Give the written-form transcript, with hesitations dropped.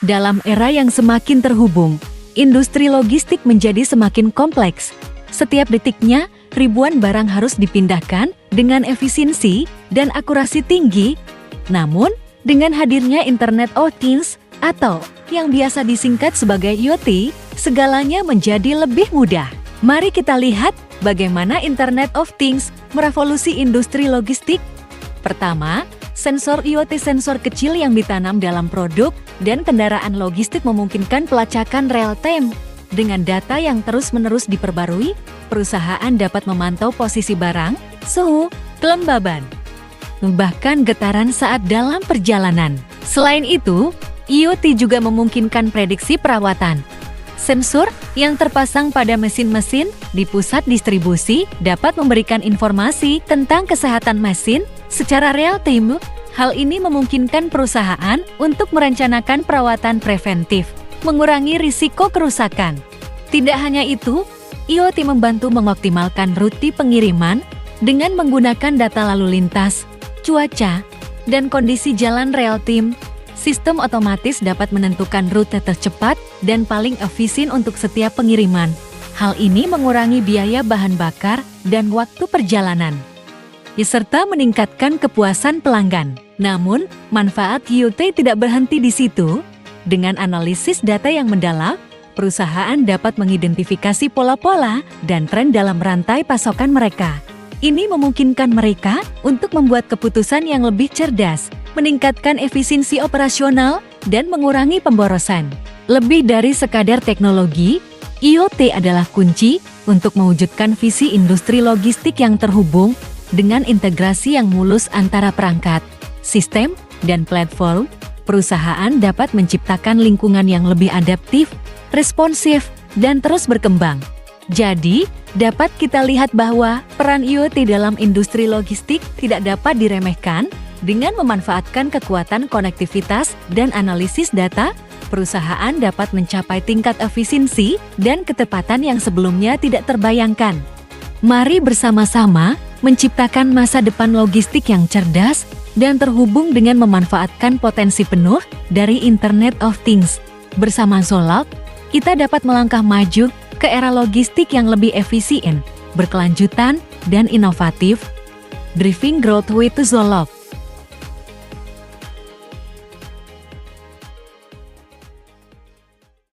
Dalam era yang semakin terhubung, industri logistik menjadi semakin kompleks. Setiap detiknya, ribuan barang harus dipindahkan dengan efisiensi dan akurasi tinggi. Namun, dengan hadirnya Internet of Things atau yang biasa disingkat sebagai IoT, segalanya menjadi lebih mudah. Mari kita lihat bagaimana Internet of Things merevolusi industri logistik. Pertama, sensor IoT, sensor kecil yang ditanam dalam produk dan kendaraan logistik memungkinkan pelacakan real-time. Dengan data yang terus-menerus diperbarui, perusahaan dapat memantau posisi barang, suhu, kelembaban, bahkan getaran saat dalam perjalanan. Selain itu, IoT juga memungkinkan prediksi perawatan. Sensor yang terpasang pada mesin-mesin di pusat distribusi dapat memberikan informasi tentang kesehatan mesin secara real-time. Hal ini memungkinkan perusahaan untuk merencanakan perawatan preventif, mengurangi risiko kerusakan. Tidak hanya itu, IoT membantu mengoptimalkan rute pengiriman dengan menggunakan data lalu lintas, cuaca, dan kondisi jalan real-time. Sistem otomatis dapat menentukan rute tercepat dan paling efisien untuk setiap pengiriman. Hal ini mengurangi biaya bahan bakar dan waktu perjalanan, serta meningkatkan kepuasan pelanggan. Namun, manfaat IoT tidak berhenti di situ. Dengan analisis data yang mendalam, perusahaan dapat mengidentifikasi pola-pola dan tren dalam rantai pasokan mereka. Ini memungkinkan mereka untuk membuat keputusan yang lebih cerdas, meningkatkan efisiensi operasional, dan mengurangi pemborosan. Lebih dari sekadar teknologi, IoT adalah kunci untuk mewujudkan visi industri logistik yang terhubung dengan integrasi yang mulus antara perangkat, sistem, dan platform. Perusahaan dapat menciptakan lingkungan yang lebih adaptif, responsif, dan terus berkembang. Jadi, dapat kita lihat bahwa peran IoT dalam industri logistik tidak dapat diremehkan. Dengan memanfaatkan kekuatan konektivitas dan analisis data, perusahaan dapat mencapai tingkat efisiensi dan ketepatan yang sebelumnya tidak terbayangkan. Mari bersama-sama menciptakan masa depan logistik yang cerdas dan terhubung dengan memanfaatkan potensi penuh dari Internet of Things. Bersama Zoloft, kita dapat melangkah maju ke era logistik yang lebih efisien, berkelanjutan, dan inovatif. Driving Growth with Zoloft.